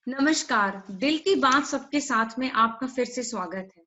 नमस्कार, दिल की बात सबके साथ में आपका फिर से स्वागत है।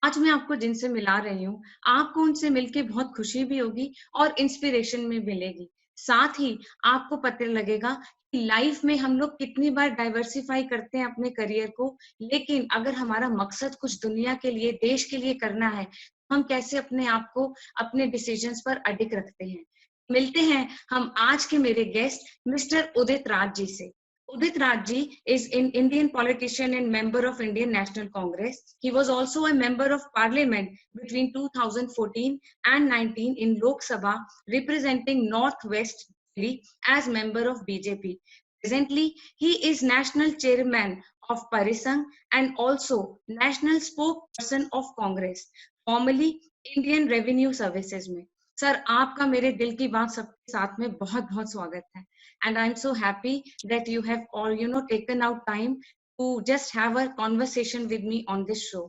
आज मैं आपको जिनसे मिला रही हूँ, आपको उनसे मिलके बहुत खुशी भी होगी और इंस्पिरेशन भी मिलेगी। साथ ही आपको पता लगेगा कि लाइफ में हम लोग कितनी बार डाइवर्सिफाई करते हैं अपने करियर को, लेकिन अगर हमारा मकसद कुछ दुनिया के लिए, देश के लिए करना है, तो हम कैसे अपने आप को अपने डिसीजंस पर अडिग रखते हैं। मिलते हैं हम आज के मेरे गेस्ट मिस्टर उदित राज जी से। Udit Raj is an Indian politician and member of Indian National Congress. He was also a member of parliament between 2014 and 19 in Lok Sabha, representing Northwest Delhi as member of BJP. Presently, he is national chairman of Parisang and also national spokesperson of Congress, formerly Indian Revenue Services में। Sir आपका मेरे दिल की बात सबके साथ में बहुत बहुत स्वागत है। And I'm so happy that you have all taken out time to just have a conversation with me on this show.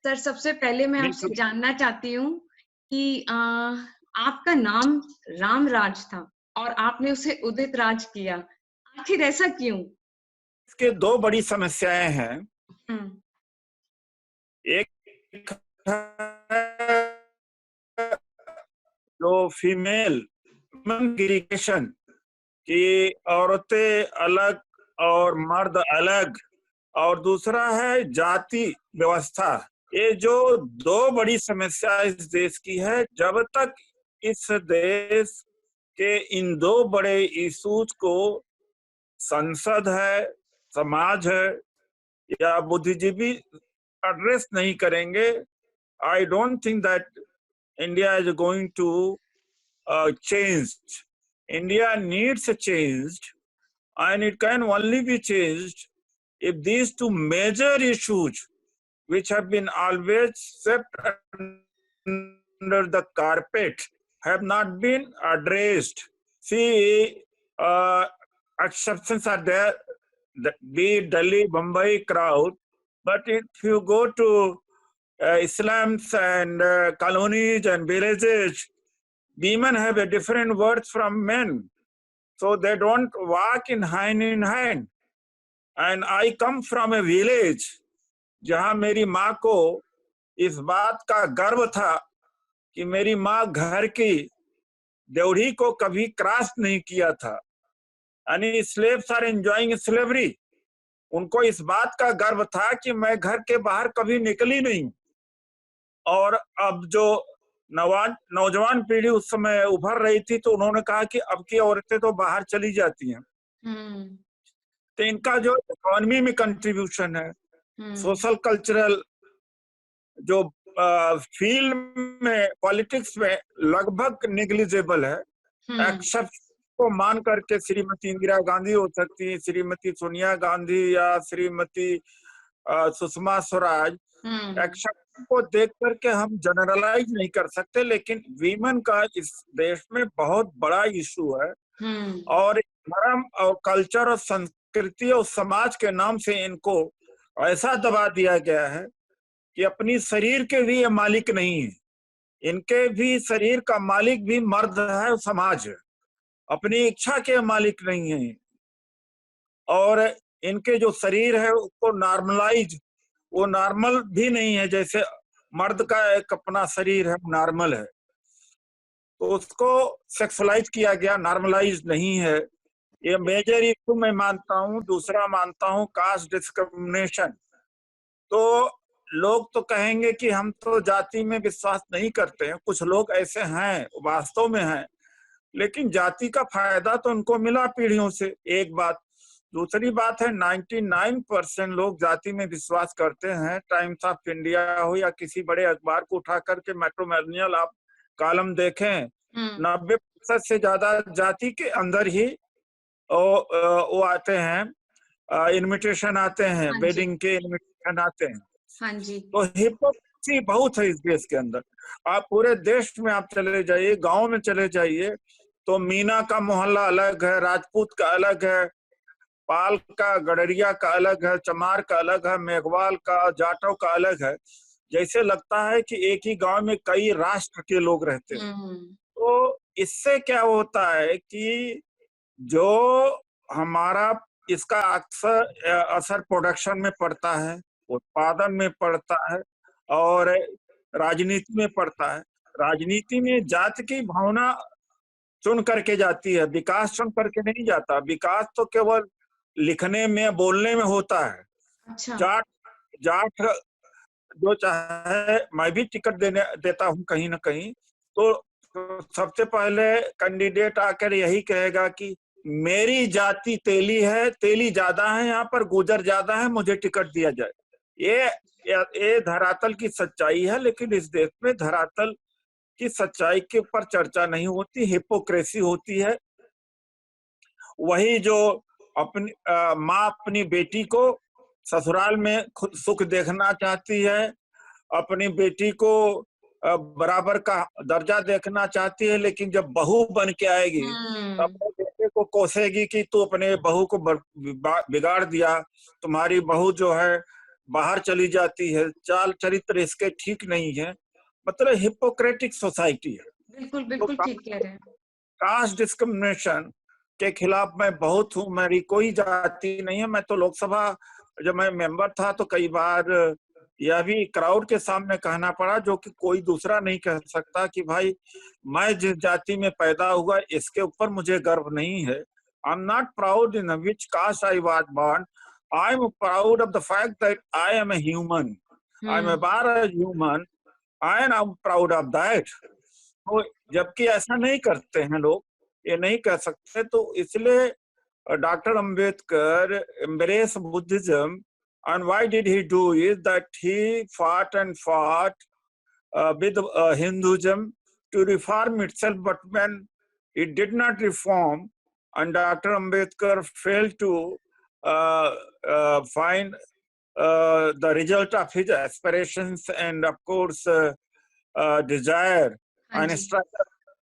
Sir सबसे पहले मैं आपसे बिल्कुल। जानना चाहती हूँ कि आपका नाम रामराज था और आपने उसे उदित राज किया, आखिर ऐसा क्यों? इसके दो बड़ी समस्याएं हैं। एक जो फीमेल गिरिकेशन की औरतें अलग और मर्द अलग, और दूसरा है जाति व्यवस्था। ये जो दो बड़ी समस्या इस देश की है, जब तक इस देश के इन दो बड़े इशूज को संसद है, समाज है या बुद्धिजीवी एड्रेस नहीं करेंगे, I don't think that India is going to change. India needs a change, and it can only be changed if these two major issues, which have been always swept under the carpet, have not been addressed. See, exceptions are there, be it Delhi, Mumbai crowd, but if you go to slums and colonies and villages, women have a different words from men, so they don't walk in hand. And I come from a village जहाँ मेरी माँ को इस बात का गर्व था कि मेरी माँ घर की ड्योढ़ी को कभी क्रॉस नहीं किया था। यानी slaves are enjoying slavery. उनको इस बात का गर्व था कि मैं घर के बाहर कभी निकली नहीं। और अब जो नौजवान पीढ़ी उस समय उभर रही थी, तो उन्होंने कहा कि अब की औरतें तो बाहर चली जाती हैं। तो इनका जो इकोनॉमी में कंट्रीब्यूशन है, सोशल कल्चरल जो फील्ड में, पॉलिटिक्स में लगभग नेग्लिजिबल है। एक्सेप्ट को मान करके श्रीमती इंदिरा गांधी हो सकती है, श्रीमती सोनिया गांधी या श्रीमती सुषमा स्वराज, एक्सेप्ट को देख करके हम जनरलाइज नहीं कर सकते, लेकिन वीमेन का इस देश में बहुत बड़ा इशू है। और धर्म और कल्चर और संस्कृति और समाज के नाम से इनको ऐसा दबा दिया गया है कि अपनी शरीर के भी ये मालिक नहीं है। इनके भी शरीर का मालिक भी मर्द है, समाज है, अपनी इच्छा के मालिक नहीं है। और इनके जो शरीर है उसको नॉर्मलाइज, वो नॉर्मल भी नहीं है, जैसे मर्द का एक अपना शरीर है नॉर्मल है, तो उसको सेक्सुअलाइज किया गया, नॉर्मलाइज नहीं है। ये मेजर इशू मैं मानता हूँ। दूसरा मानता हूँ कास्ट डिस्क्रिमिनेशन। तो लोग तो कहेंगे कि हम तो जाति में विश्वास नहीं करते हैं, कुछ लोग ऐसे हैं, वास्तव में हैं, लेकिन जाति का फायदा तो उनको मिला पीढ़ियों से, एक बात। दूसरी बात है 99% लोग जाति में विश्वास करते हैं। टाइम्स ऑफ इंडिया हो या किसी बड़े अखबार को उठा करके मैट्रिमोनियल आप कॉलम देखें, 90% से ज्यादा जाति के अंदर ही वो आते हैं, इन्विटेशन आते हैं, वेडिंग के इन्विटेशन आते हैं। हाँ जी। तो हिपोक्रेसी बहुत है इस देश के अंदर। आप पूरे देश में आप चले जाइए, गांव में चले जाइए, तो मीना का मोहल्ला अलग है, राजपूत का अलग है, पाल का, गडरिया का अलग है, चमार का अलग है, मेघवाल का, जाटव का अलग है। जैसे लगता है कि एक ही गांव में कई राष्ट्र के लोग रहते हैं। तो इससे क्या होता है कि जो हमारा इसका अक्सर असर प्रोडक्शन में पड़ता है, उत्पादन में पड़ता है और राजनीति में पड़ता है। राजनीति में जाति की भावना चुन करके जाती है, विकास चुन करके नहीं जाता। विकास तो केवल लिखने में, बोलने में होता है। अच्छा। जाट जाट जो चाहे, मैं भी टिकट देता हूँ कहीं ना कहीं, तो सबसे पहले कैंडिडेट आकर यही कहेगा कि मेरी जाति तेली है, तेली ज्यादा है, यहाँ पर गुजर ज्यादा है, मुझे टिकट दिया जाए। ये धरातल की सच्चाई है, लेकिन इस देश में धरातल की सच्चाई के ऊपर चर्चा नहीं होती, हिपोक्रेसी होती है। वही जो अपनी माँ अपनी बेटी को ससुराल में खुद सुख देखना चाहती है, अपनी बेटी को बराबर का दर्जा देखना चाहती है, लेकिन जब बहू बन के आएगी तब अपने बेटे को कोसेगी कि तू अपने बहू को बिगाड़ दिया, तुम्हारी बहू जो है बाहर चली जाती है, चाल चरित्र इसके ठीक नहीं है। मतलब हिपोक्रेटिक सोसाइटी है। बिल्कुल तो बिल्कुल ठीक कह रहे हैं। कास्ट डिस्क्रिमिनेशन के खिलाफ मैं बहुत हूँ। मेरी कोई जाति नहीं है। मैं तो लोकसभा जब मैं मेंबर था तो कई बार यह भी क्राउड के सामने कहना पड़ा, जो कि कोई दूसरा नहीं कह सकता, कि भाई मैं जिस जाति में पैदा हुआ इसके ऊपर मुझे गर्व नहीं है। I am not proud in which caste I was born, I am proud of the fact that I am a human, I am a bare human, I am proud of that. तो जबकि ऐसा नहीं करते हैं लोग, ये नहीं कह सकते। तो इसलिए doctor Ambedkar embrace Buddhism, and why did he do is that he fought and fought with Hinduism to reform itself, but when it did not reform and Dr. Ambedkar failed to find the result of his aspirations and of course desire हाँ and जी। struggle,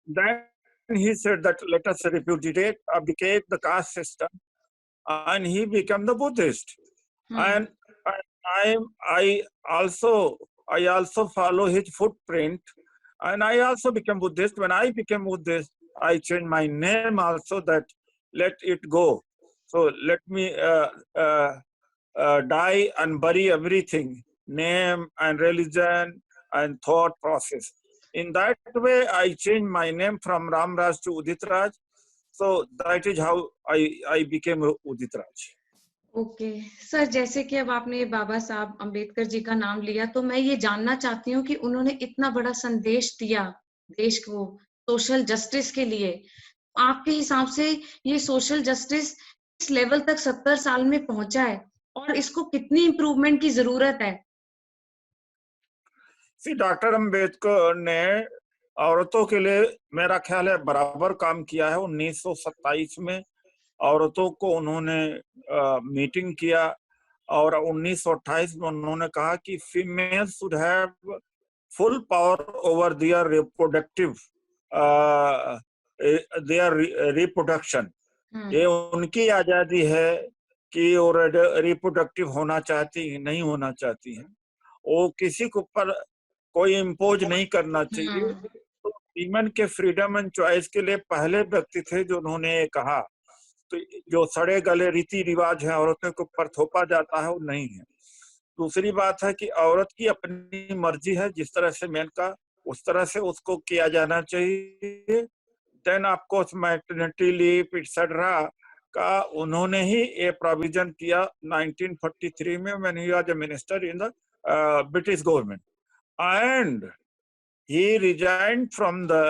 then he said that let us repudiate, abdicate the caste system, and he became the Buddhist. And I, I I also follow his footprint, and I also became Buddhist. When I became Buddhist, I changed my name also. That let it go. So let me die and bury everything, name and religion and thought process. In that way, I changed my name from Ramraj to Udit Raj. So that is how I became Udit Raj. Okay sir, जैसे कि अब आपने बाबा साहब अंबेडकर जी का नाम लिया, तो मैं ये जानना चाहती हूँ कि उन्होंने इतना बड़ा संदेश दिया देश को सोशल जस्टिस के लिए। आपके हिसाब से ये सोशल जस्टिस इस लेवल तक 70 साल में पहुंचा है और इसको कितनी इम्प्रूवमेंट की जरूरत है? डॉक्टर अंबेडकर ने औरतों के लिए मेरा ख्याल है बराबर काम किया है। 1927 में औरतों को उन्होंने मीटिंग किया और 1928 में उन्होंने कहा कि female should have full power over their reproductive their reproduction. ये उनकी आजादी है कि वो रिप्रोडक्टिव होना चाहती है नहीं होना चाहती है, वो किसी के ऊपर कोई इम्पोज नहीं करना चाहिए। तो वीमेन के फ्रीडम एंड चॉइस के लिए पहले व्यक्ति थे जो उन्होंने कहा। तो जो सड़े गले रीति रिवाज है औरतों के ऊपर थोपा जाता है वो नहीं है। दूसरी बात है कि औरत की अपनी मर्जी है, जिस तरह से मैन का उस तरह से उसको किया जाना चाहिए। देन आपको मैटरनिटी लीव एक्सेट्रा का उन्होंने ही ये प्रोविजन किया 1943 में when he was a minister in the British government, and he resigned from the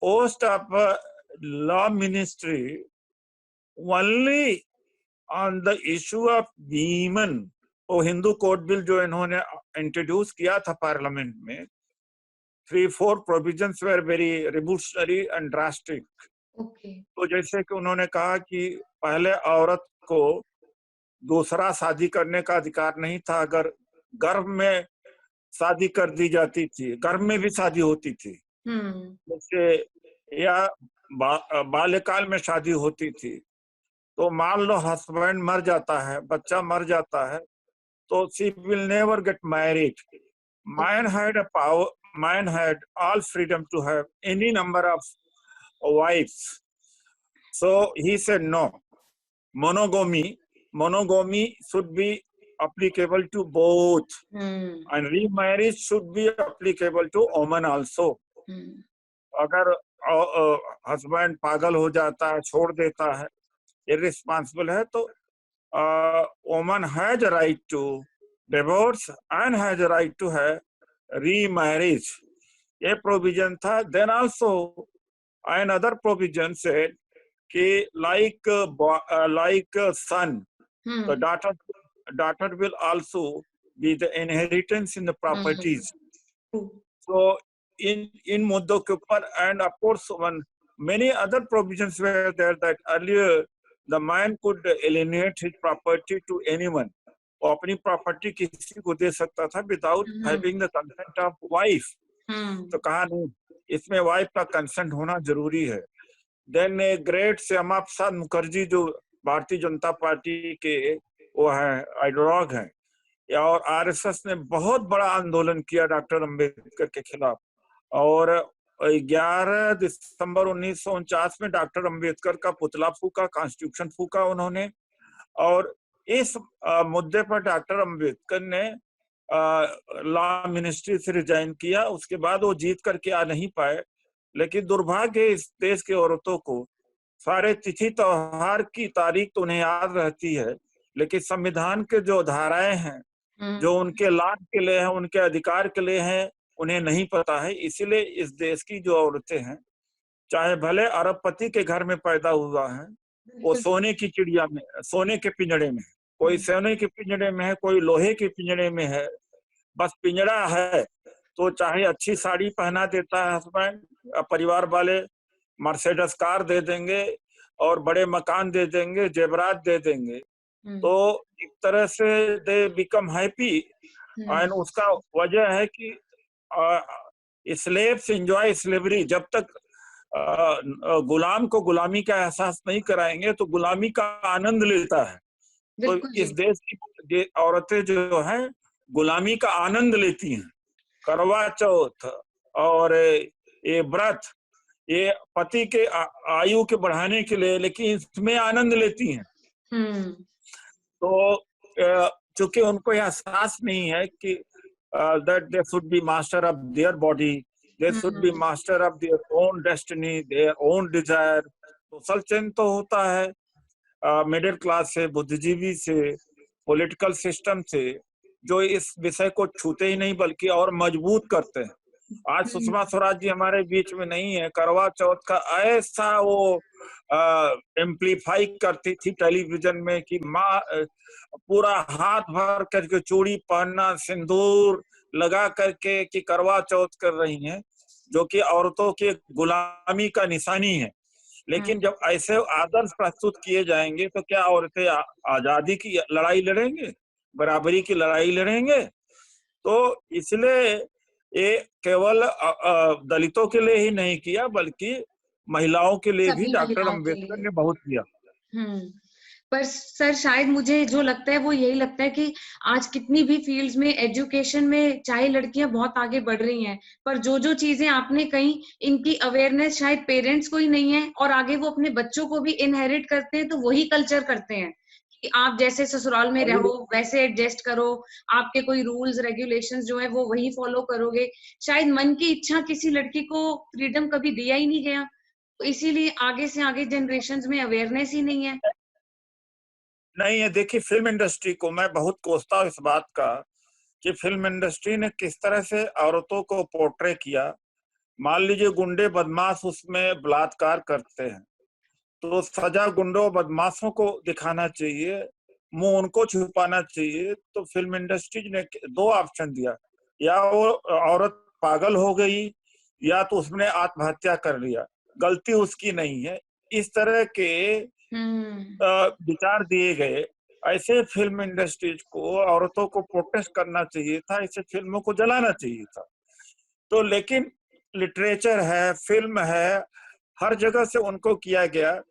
post of law ministry only on the issue of women। वो हिंदू कोड बिल जो इन्होंने introduce किया था पार्लियामेंट में, 3-4 provisions were very revolutionary and drastic. तो जैसे कि उन्होंने कहा कि पहले औरत को दूसरा शादी करने का अधिकार नहीं था। अगर गर्भ में शादी कर दी जाती थी, गर्भ में भी शादी होती थी जैसे, या बाल्यकाल में शादी होती थी, तो मान लो हस्बैंड मर जाता है, बच्चा मर जाता है, तो she will never get married. Man had all freedom to have any number of wives. So he said no, monogamy should be applicable to both, and remarriage should be applicable to women also. अगर husband पागल हो जाता है, छोड़ देता है, irresponsible है, तो woman has a right to divorce and has a right to have remarriage. ये प्रोविजन था. Then also another provision said कि like son, the daughter will also be the inheritance in the properties. So in मुद्दों के ऊपर, and of course many other provisions were there that earlier the man could alienate his property to anyone. वो अपनी property किसी को दे सकता था without having the consent of wife. तो कहा नहीं, इसमें वाइफ का कंसेंट होना जरूरी है. देन ग्रेट श्यामा प्रसाद मुखर्जी जो भारतीय जनता पार्टी के वो है आइडियोलॉग हैं, और आरएसएस ने बहुत बड़ा आंदोलन किया डॉक्टर अंबेडकर के खिलाफ, और 11 दिसंबर 1949 में डॉक्टर अंबेडकर का पुतला फूका, कॉन्स्टिट्यूशन फूका उन्होंने. और इस मुद्दे पर डॉक्टर अंबेडकर ने लॉ मिनिस्ट्री से रिजाइन किया. उसके बाद वो जीत करके आ नहीं पाए, लेकिन दुर्भाग्य इस देश की औरतों को सारे तिथि त्योहार की तारीख तो उन्हें याद रहती है, लेकिन संविधान के जो धाराएं हैं जो उनके लाभ के लिए हैं, उनके अधिकार के लिए हैं, उन्हें नहीं पता है. इसीलिए इस देश की जो औरतें हैं, चाहे भले अरबपति के घर में पैदा हुआ है, वो सोने की चिड़िया में, सोने के पिंजड़े में, कोई सोने के पिंजड़े में है, कोई लोहे के पिंजड़े में है, बस पिंजड़ा है. तो चाहे अच्छी साड़ी पहना देता है हस्बैंड, परिवार वाले मर्सिडीज कार दे देंगे और बड़े मकान दे देंगे, जेवरात दे देंगे, तो एक तरह से दे बिकम हैप्पी. एंड उसका वजह है कि स्लेव्स एंजॉय स्लेवरी. जब तक गुलाम को गुलामी का एहसास नहीं कराएंगे तो गुलामी का आनंद लेता है. तो इस देश की औरतें जो हैं गुलामी का आनंद लेती हैं. करवा चौथ और ये व्रत, ये पति के आयु के बढ़ाने के लिए, लेकिन इसमें आनंद लेती हैं. तो चूंकि उनको यह एहसास नहीं है कि that they should be master of their body, they should be master of their own destiny, their own desire. Social change तो होता है मिडिल क्लास से, बुद्धिजीवी से, पॉलिटिकल सिस्टम से, जो इस विषय को छूते ही नहीं बल्कि और मजबूत करते हैं. आज सुषमा स्वराज जी हमारे बीच में नहीं है. करवा चौथ का ऐसा वो एम्पलीफाई करती थी टेलीविजन में कि माँ पूरा हाथ भर करके चूड़ी पहनना, सिंदूर लगा करके कि करवा चौथ कर रही हैं, जो कि औरतों की गुलामी का निशानी है. लेकिन जब ऐसे आदर्श प्रस्तुत किए जाएंगे तो क्या औरतें आजादी की लड़ाई लड़ेंगे, बराबरी की लड़ाई लड़ेंगे? तो इसलिए ये केवल दलितों के लिए ही नहीं किया, बल्कि महिलाओं के लिए भी डॉक्टर अंबेडकर ने बहुत किया. पर सर शायद मुझे जो लगता है वो यही लगता है कि आज कितनी भी फील्ड्स में, एजुकेशन में, चाहे लड़कियां बहुत आगे बढ़ रही हैं, पर जो जो चीजें आपने कही, इनकी अवेयरनेस शायद पेरेंट्स को ही नहीं है, और आगे वो अपने बच्चों को भी इनहेरिट करते हैं, तो वही कल्चर करते हैं कि आप जैसे ससुराल में रहो वैसे एडजस्ट करो, आपके कोई रूल्स रेगुलेशंस जो है वो वही फॉलो करोगे. शायद मन की इच्छा किसी लड़की को फ्रीडम कभी दिया ही नहीं गया, तो इसीलिए आगे से आगे जनरेशंस में अवेयरनेस ही नहीं है. नहीं है. देखिए, फिल्म इंडस्ट्री को मैं बहुत कोसता हूँ इस बात का कि फिल्म इंडस्ट्री ने किस तरह से औरतों को पोर्ट्रे किया. मान लीजिए गुंडे बदमाश उसमें बलात्कार करते हैं, तो सजा गुंडों बदमाशों को दिखाना चाहिए, मुंह उनको छुपाना चाहिए. तो फिल्म इंडस्ट्री ने दो ऑप्शन दिया, या वो औरत पागल हो गई या तो उसने आत्महत्या कर लिया, गलती उसकी नहीं है. इस तरह के विचार दिए गए. ऐसे फिल्म इंडस्ट्रीज को औरतों को प्रोटेस्ट करना चाहिए था, ऐसे फिल्मों को जलाना चाहिए था. तो लेकिन लिटरेचर है, फिल्म है, हर जगह से उनको किया गया,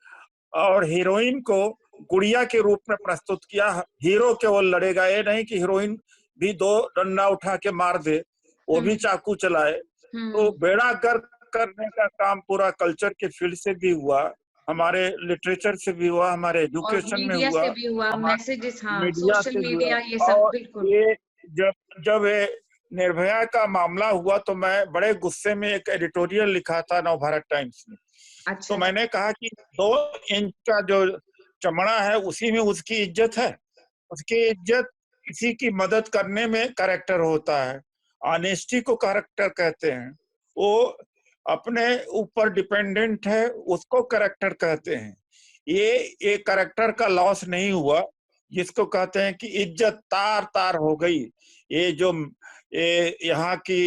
और हीरोइन को गुड़िया के रूप में प्रस्तुत किया. हीरो केवल लड़ेगा, ये नहीं कि हीरोइन भी दो डंडा उठा के मार दे, वो भी चाकू चलाए. तो बेड़ा गर्क करने का काम पूरा कल्चर के फील्ड से भी हुआ. हमारे लिटरेचर से भी हुआ, हमारे और एजुकेशन में मीडिया हुआ, से भी हुआ, हमारे मैसेजेस, हाँ, मीडिया सोशल से भी हुआ। मीडिया ये सब, और बिल्कुल। ये जब जब ये निर्भया का मामला हुआ तो मैं बड़े गुस्से में एक एडिटोरियल लिखा था नवभारत टाइम्स में। तो अच्छा, मैंने कहा कि 2 इंच का जो चमड़ा है उसी में उसकी इज्जत है। उसकी इज्जत किसी की मदद करने में कैरेक्टर होता है। ऑनेस्टी को कैरेक्टर कहते हैं। वो अपने ऊपर डिपेंडेंट है, उसको कैरेक्टर कहते हैं। ये कैरेक्टर का लॉस नहीं हुआ, जिसको कहते हैं कि इज्जत तार तार हो गई। ये जो ये यहाँ की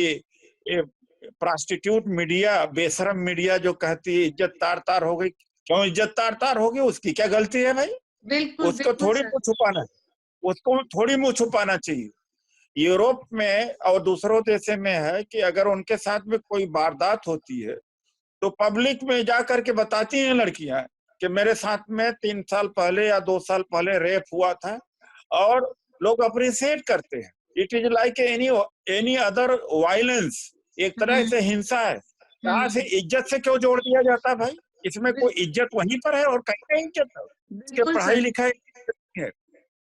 ये प्रोस्टिट्यूट मीडिया, बेशरम मीडिया जो कहती है इज्जत तार तार हो गई, क्यों इज्जत तार तार हो गई? उसकी क्या गलती है भाई? बिल्कुल, उसको बिल्कुल थोड़ी सर। मुंह छुपाना है, उसको थोड़ी मुंह छुपाना चाहिए। यूरोप में और दूसरों देशों में है कि अगर उनके साथ में कोई वारदात होती है तो पब्लिक में जा करके बताती हैं लड़कियां कि मेरे साथ में 3 साल पहले या 2 साल पहले रेप हुआ था, और लोग अप्रिशिएट करते हैं। It is like any any other violence, एक तरह हम्म, से हिंसा है। यहाँ से हम्म, इज्जत से क्यों जोड़ दिया जाता है भाई? इसमें बिल, कोई इज्जत वहीं पर है और कहीं नहीं इज्जत है। उसके बिल्कुल पढ़ाई सर। लिखाई है,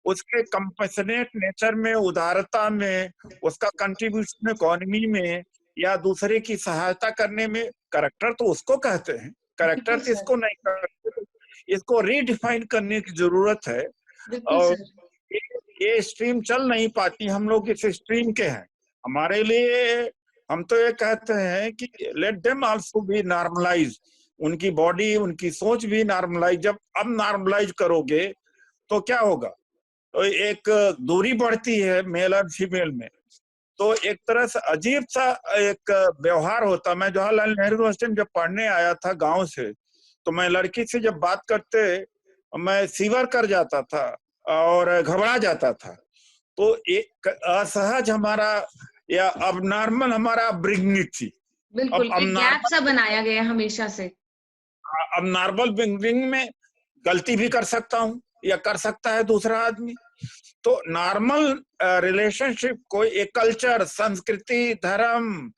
उसके कंपैशनेट नेचर में, उदारता में, उसका कंट्रीब्यूशन इकोनॉमी में, या दूसरे की सहायता करने में, करेक्टर तो उसको कहते हैं। बिल्कुल करेक्टर सर। इसको नहीं कहते। इसको रीडिफाइन करने की जरूरत है। बिल्कुल और सर। ये, ये स्ट्रीम चल नहीं पाती, हम लोग इस स्ट्रीम के हैं। हमारे लिए हम तो ये कहते हैं कि let them also be normalize, उनकी बॉडी, उनकी सोच भी नॉर्मलाइज। जब अब नॉर्मलाइज करोगे तो क्या होगा? तो एक दूरी बढ़ती है मेल और फीमेल में, तो एक तरह से अजीब सा एक व्यवहार होता। मैं जवाहरलाल नेहरू यूनिवर्सिटी में जब पढ़ने आया था गांव से, तो मैं लड़की से जब बात करते मैं सीवर कर जाता था और घबरा जाता था। तो एक असहज हमारा या अब नॉर्मल हमारा अपब्रिंगिंग थी। बिल्कुल, अब एक गैप सा नॉर्मल, बनाया गया है हमेशा से। अब नॉर्मल अपब्रिंगिंग में गलती भी कर सकता हूँ या कर सकता है दूसरा आदमी। तो नॉर्मल रिलेशनशिप को एक कल्चर, संस्कृति, धर्म,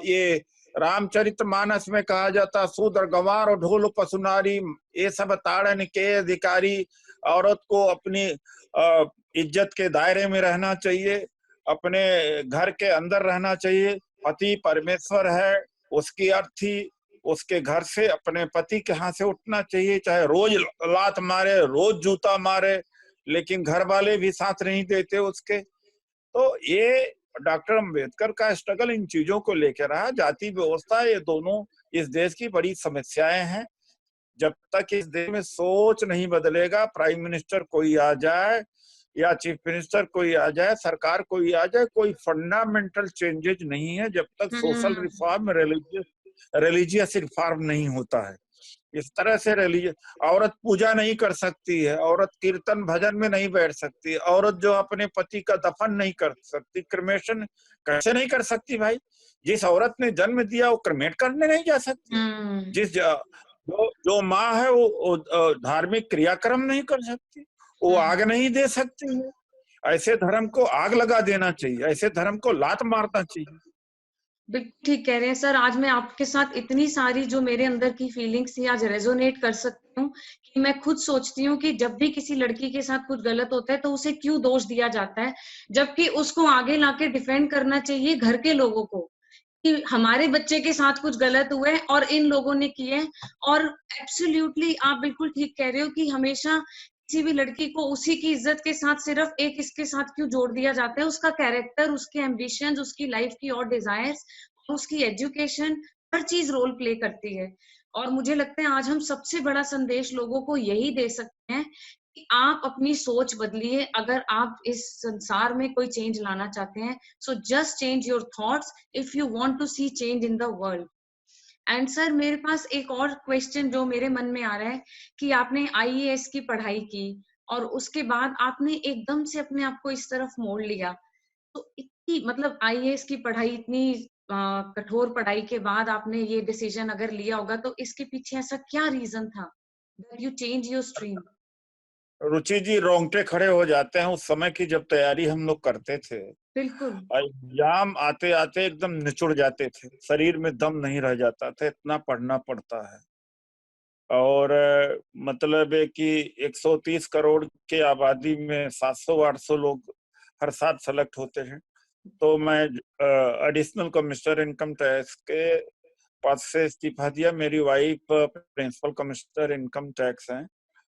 ये रामचरितमानस में कहा जाता शूद्र गंवार और ढोल पसुनारी, ये सब ताड़न के अधिकारी। औरत को अपनी इज्जत के दायरे में रहना चाहिए, अपने घर के अंदर रहना चाहिए। पति परमेश्वर है, उसकी अर्थी उसके घर से अपने पति के हाथ से उठना चाहिए, चाहे रोज लात मारे, रोज जूता मारे, लेकिन घर वाले भी साथ नहीं देते उसके। तो ये डॉक्टर अंबेडकर का स्ट्रगल इन चीजों को लेकर रहा। जाति व्यवस्था, ये दोनों इस देश की बड़ी समस्याएं हैं। जब तक इस देश में सोच नहीं बदलेगा, प्राइम मिनिस्टर कोई आ जाए या चीफ मिनिस्टर कोई आ जाए, सरकार कोई आ जाए, कोई फंडामेंटल चेंजेस नहीं है जब तक सोशल हम्म, रिफॉर्म, रिलीजियस रिफॉर्म नहीं होता है। इस तरह से रिलीजन, औरत पूजा नहीं कर सकती है, औरत कीर्तन भजन में नहीं बैठ सकती, औरत जो अपने पति का दफन नहीं कर सकती, क्रिमेशन कैसे नहीं कर सकती भाई? जिस औरत ने जन्म दिया वो क्रिमेट करने नहीं जा सकती। हम्म, जिस जो जो माँ है वो धार्मिक क्रियाक्रम नहीं कर सकती, वो आग हम्म। नहीं दे सकती है। ऐसे धर्म को आग लगा देना चाहिए, ऐसे धर्म को लात मारना चाहिए। बिल्कुल ठीक कह रहे हैं सर। आज मैं आपके साथ इतनी सारी जो मेरे अंदर की फीलिंग्स थी आज रेजोनेट कर सकती हूँ कि मैं खुद सोचती हूँ कि जब भी किसी लड़की के साथ कुछ गलत होता है तो उसे क्यों दोष दिया जाता है, जबकि उसको आगे लाके डिफेंड करना चाहिए घर के लोगों को कि हमारे बच्चे के साथ कुछ गलत हुआ है और इन लोगों ने किए हैं। और एब्सोल्युटली आप बिल्कुल ठीक कह रहे हो कि हमेशा किसी भी लड़की को उसी की इज्जत के साथ सिर्फ एक इसके साथ क्यों जोड़ दिया जाता है? उसका कैरेक्टर, उसके एम्बिशंस, उसकी लाइफ की और डिजायर्स, उसकी एजुकेशन, हर चीज रोल प्ले करती है। और मुझे लगता है आज हम सबसे बड़ा संदेश लोगों को यही दे सकते हैं कि आप अपनी सोच बदलिए अगर आप इस संसार में कोई चेंज लाना चाहते हैं। So just change your thoughts if you want to see change in the world. And sir मेरे पास एक और क्वेश्चन जो मेरे मन में आ रहा है कि आपने आईएएस की पढ़ाई की और उसके बाद आपने एकदम से अपने आप को इस तरफ मोड़ लिया। तो इतनी मतलब आईएएस की पढ़ाई, इतनी कठोर पढ़ाई के बाद आपने ये डिसीजन अगर लिया होगा तो इसके पीछे ऐसा क्या रीजन था that you change your stream? Ruchi ji, रोंगटे खड़े हो जाते हैं उस समय की जब तैयारी हम लोग करते थे। बिल्कुल। एग्जाम आते आते एकदम निचुड़ जाते थे, शरीर में दम नहीं रह जाता था, इतना पढ़ना पड़ता है। और मतलब है कि 130 करोड़ के आबादी में 700-800 लोग हर साल सेलेक्ट होते हैं। तो मैं एडिशनल कमिश्नर इनकम टैक्स के पद से इस्तीफा दिया। मेरी wife principal commissioner income tax हैं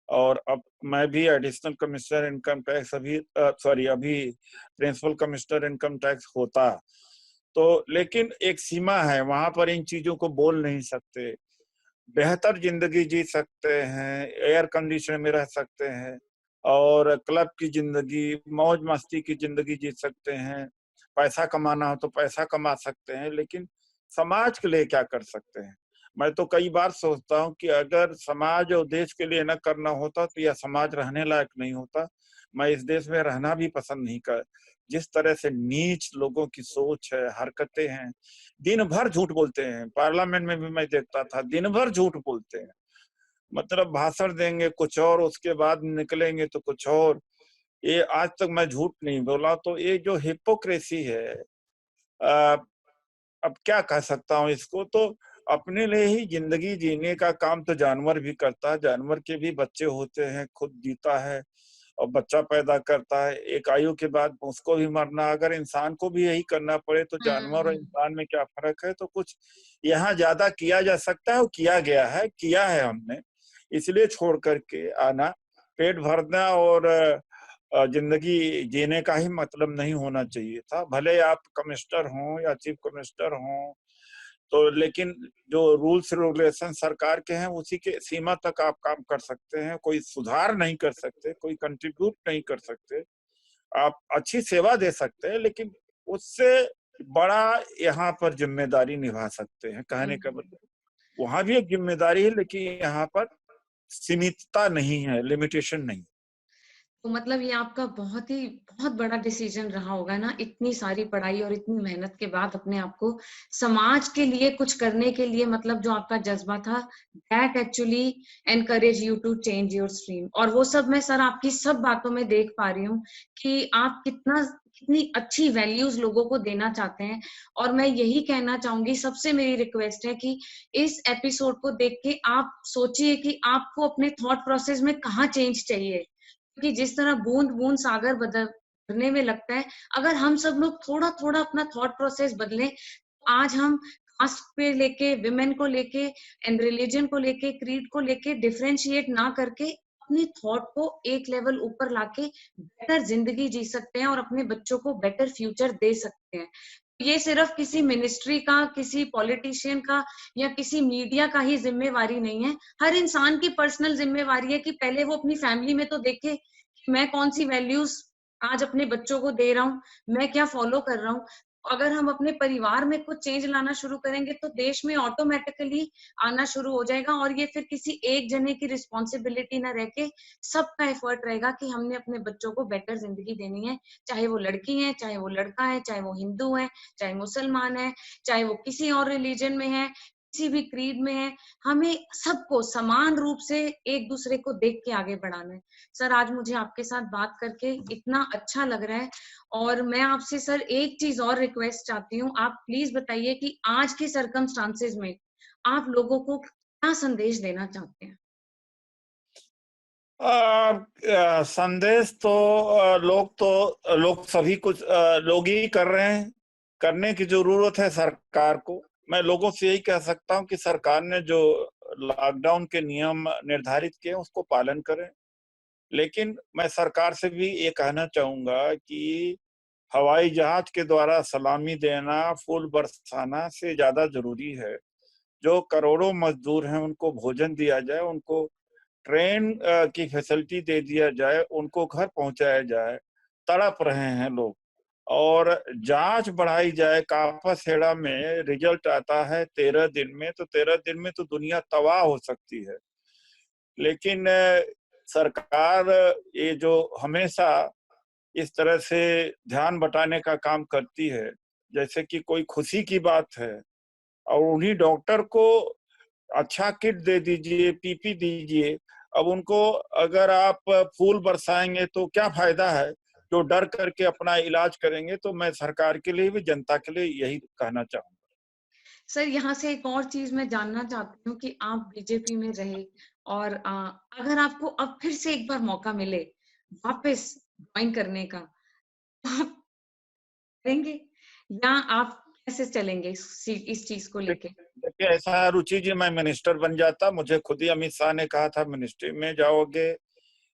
और अब मैं भी एडिशनल कमिश्नर इनकम टैक्स अभी प्रिंसिपल कमिश्नर इनकम टैक्स होता। तो लेकिन एक सीमा है, वहां पर इन चीजों को बोल नहीं सकते। बेहतर जिंदगी जी सकते हैं, एयर कंडीशन में रह सकते हैं और क्लब की जिंदगी, मौज मस्ती की जिंदगी जी सकते हैं। पैसा कमाना हो तो पैसा कमा सकते हैं, लेकिन समाज के लिए क्या कर सकते हैं? मैं तो कई बार सोचता हूँ कि अगर समाज और देश के लिए न करना होता तो यह समाज रहने लायक नहीं होता। मैं इस देश में रहना भी पसंद नहीं कर। जिस तरह से नीच लोगों की सोच है, हरकतें हैं, दिन भर झूठ बोलते हैं। पार्लियामेंट में भी मैं देखता था, दिन भर झूठ बोलते हैं। मतलब भाषण देंगे कुछ और, उसके बाद निकलेंगे तो कुछ और। ये आज तक मैं झूठ नहीं बोला। तो ये जो हिपोक्रेसी है, आ, अब क्या कह सकता हूँ इसको। तो अपने लिए ही जिंदगी जीने का काम तो जानवर भी करता है। जानवर के भी बच्चे होते हैं, खुद जीता है और बच्चा पैदा करता है। एक आयु के बाद उसको भी मरना। अगर इंसान को भी यही करना पड़े तो जानवर और हम्म। इंसान में क्या फर्क है? तो कुछ यहाँ ज्यादा किया जा सकता है और किया गया है, किया है हमने। इसलिए छोड़ करके आना। पेट भरना और जिंदगी जीने का ही मतलब नहीं होना चाहिए था। भले आप कमिश्नर हों या चीफ कमिश्नर हों, तो लेकिन जो रूल्स रेगुलेशन सरकार के हैं उसी के सीमा तक आप काम कर सकते हैं। कोई सुधार नहीं कर सकते, कोई कंट्रीब्यूट नहीं कर सकते। आप अच्छी सेवा दे सकते हैं, लेकिन उससे बड़ा यहाँ पर जिम्मेदारी निभा सकते हैं। कहने का हम्म। मतलब वहां भी एक जिम्मेदारी है, लेकिन यहाँ पर सीमितता नहीं है, लिमिटेशन नहीं। तो मतलब ये आपका बहुत बड़ा डिसीजन रहा होगा ना, इतनी सारी पढ़ाई और इतनी मेहनत के बाद अपने आप को समाज के लिए कुछ करने के लिए, मतलब जो आपका जज्बा था, that actually encourage you to change your stream. और वो सब मैं सर आपकी सब बातों में देख पा रही हूँ कि आप कितनी अच्छी वैल्यूज लोगों को देना चाहते हैं। और मैं यही कहना चाहूंगी, सबसे मेरी रिक्वेस्ट है कि इस एपिसोड को देख के आप सोचिए कि आपको अपने थॉट प्रोसेस में कहाँ चेंज चाहिए। कि जिस तरह बूंद बूंद सागर भरने में लगता है, अगर हम सब लोग थोड़ा थोड़ा अपना थॉट प्रोसेस बदलें, आज हम कास्ट पे लेके, विमेन को लेके एंड रिलीजन को लेके, क्रीड को लेके डिफरेंशिएट ना करके अपनी थॉट को एक लेवल ऊपर लाके बेटर जिंदगी जी सकते हैं और अपने बच्चों को बेटर फ्यूचर दे सकते हैं। ये सिर्फ किसी मिनिस्ट्री का, किसी पॉलिटिशियन का या किसी मीडिया का ही जिम्मेवारी नहीं है। हर इंसान की पर्सनल जिम्मेवारी है कि पहले वो अपनी फैमिली में तो देखे कि मैं कौन सी वैल्यूज आज अपने बच्चों को दे रहा हूँ, मैं क्या फॉलो कर रहा हूँ। अगर हम अपने परिवार में कुछ चेंज लाना शुरू करेंगे तो देश में ऑटोमेटिकली आना शुरू हो जाएगा। और ये फिर किसी एक जने की रिस्पॉन्सिबिलिटी ना रह के सबका एफर्ट रहेगा कि हमने अपने बच्चों को बेटर जिंदगी देनी है। चाहे वो लड़की है, चाहे वो लड़का है, चाहे वो हिंदू है, चाहे मुसलमान है, चाहे वो किसी और रिलीजन में है, किसी भी क्रीड में है, हमें सबको समान रूप से एक दूसरे को देख के आगे बढ़ाना है। सर आज मुझे आपके साथ बात करके इतना अच्छा लग रहा है। और मैं आपसे सर एक चीज और रिक्वेस्ट चाहती हूँ, आप प्लीज बताइए कि आज के सरकमस्टांसेस में आप लोगों को क्या संदेश देना चाहते हैं। संदेश तो लोग सभी कुछ लोग ही कर रहे हैं। करने की जरूरत है सरकार को। मैं लोगों से यही कह सकता हूं कि सरकार ने जो लॉकडाउन के नियम निर्धारित किए उसको पालन करें। लेकिन मैं सरकार से भी ये कहना चाहूंगा कि हवाई जहाज के द्वारा सलामी देना, फूल बरसाना से ज्यादा जरूरी है। जो करोड़ों मजदूर हैं उनको भोजन दिया जाए, उनको ट्रेन की फैसिलिटी दे दिया जाए, उनको घर पहुंचाया जाए। तड़प रहे हैं लोग। और जांच बढ़ाई जाए। कापस हेड़ा में रिजल्ट आता है 13 दिन में, तो 13 दिन में तो दुनिया तबाह हो सकती है। लेकिन सरकार ये जो हमेशा इस तरह से ध्यान बटाने का काम करती है, जैसे कि कोई खुशी की बात है और उन्हीं डॉक्टर को अच्छा किट दे दीजिए, पीपी दीजिए। अब उनको अगर आप फूल बरसाएंगे तो क्या फायदा है? जो डर करके अपना इलाज करेंगे। तो मैं सरकार के लिए भी, जनता के लिए यही कहना चाहूंगा। सर यहाँ से एक और चीज मैं जानना चाहती हूँ कि आप बीजेपी में रहे और अगर आपको अब फिर से एक बार मौका मिले वापस ज्वाइन करने का, तो आप करेंगे या आप कैसे चलेंगे इस चीज को लेके? देखिए, ऐसा रुचि जी, मैं मिनिस्टर बन जाता। मुझे खुद ही अमित शाह ने कहा था मिनिस्ट्री में जाओगे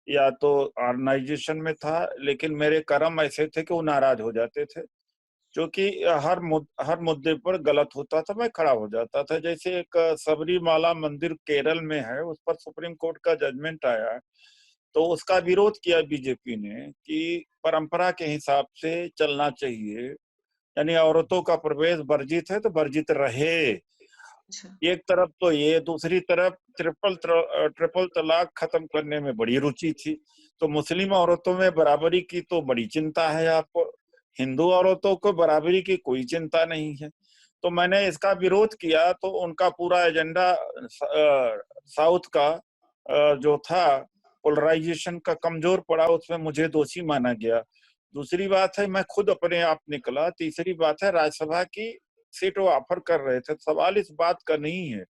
या तो ऑर्गेनाइजेशन में था, लेकिन मेरे कर्म ऐसे थे कि वो नाराज हो जाते थे, क्योंकि हर मुद्दे पर गलत होता था, मैं खड़ा हो जाता था। जैसे एक सबरीमाला मंदिर केरल में है, उस पर सुप्रीम कोर्ट का जजमेंट आया है, तो उसका विरोध किया बीजेपी ने कि परंपरा के हिसाब से चलना चाहिए, यानी औरतों का प्रवेश वर्जित है तो वर्जित रहे। अच्छा। एक तरफ तो ये, दूसरी तरफ ट्रिपल तलाक खत्म करने में बड़ी रुचि थी। तो मुस्लिम औरतों में बराबरी की तो बड़ी चिंता है आपको, हिंदू औरतों को बराबरी की कोई चिंता नहीं है। तो मैंने इसका विरोध किया, तो उनका पूरा एजेंडा साउथ का जो था पोलराइजेशन का कमजोर पड़ा, उसमें मुझे दोषी माना गया। दूसरी बात है, मैं खुद अपने आप निकला। तीसरी बात है, राज्यसभा की सीट वो ऑफर कर रहे थे। सवाल इस बात का नहीं है,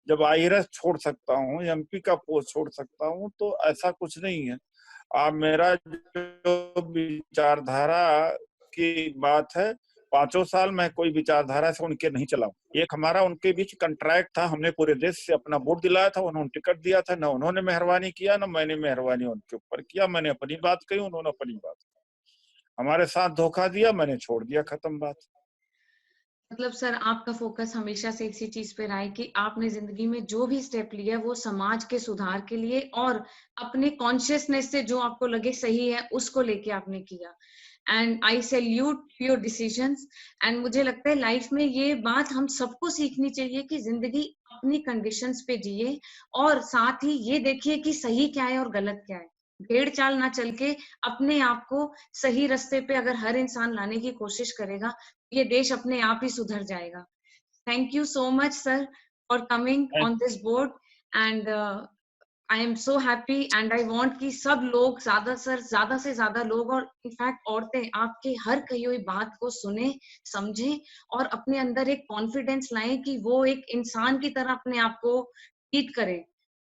जब आईआरएस छोड़ सकता हूँ, एमपी का पोस्ट छोड़ सकता हूँ, तो ऐसा कुछ नहीं है। आप मेरा जो विचारधारा की बात है, 5 साल मैं कोई विचारधारा से उनके नहीं चला। एक हमारा उनके बीच कंट्रैक्ट था, हमने पूरे देश से अपना वोट दिलाया था, उन्होंने टिकट दिया था, ना उन्होंने मेहरबानी किया ना मैंने मेहरबानी उनके ऊपर किया। मैंने अपनी बात कही, उन्होंने अपनी बात, हमारे साथ धोखा दिया, मैंने छोड़ दिया, खत्म बात। मतलब सर आपका फोकस हमेशा से इसी चीज पे रहा है कि आपने जिंदगी में जो भी स्टेप लिया वो समाज के सुधार के लिए और अपने कॉन्शियसनेस से जो आपको लगे सही है उसको लेके आपने किया। And I salute your decisions. And मुझे लगता है लाइफ में ये बात हम सबको सीखनी चाहिए कि जिंदगी अपनी कंडीशंस पे जिए और साथ ही ये देखिए कि सही क्या है और गलत क्या है। भेड़ चाल ना चल के अपने आप को सही रास्ते पे अगर हर इंसान लाने की कोशिश करेगा, ये देश अपने आप ही सुधर जाएगा। Thank you so much sir for coming on this board and I am so happy and I want कि सब लोग ज्यादा से ज्यादा लोग और इनफैक्ट औरतें आपके हर कही हुई बात को सुने, समझें और अपने अंदर एक कॉन्फिडेंस लाएं कि वो एक इंसान की तरह अपने आप को ट्रीट करें।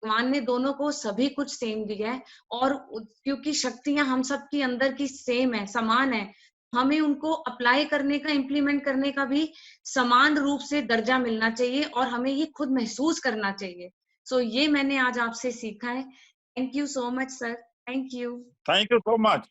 भगवान ने दोनों को सभी कुछ सेम दिया है और क्योंकि शक्तियां हम सबकी अंदर की सेम है, समान है, हमें उनको अप्लाई करने का, इम्प्लीमेंट करने का भी समान रूप से दर्जा मिलना चाहिए और हमें ये खुद महसूस करना चाहिए। सो ये मैंने आज आपसे सीखा है। Thank you so much sir. Thank you. Thank you so much.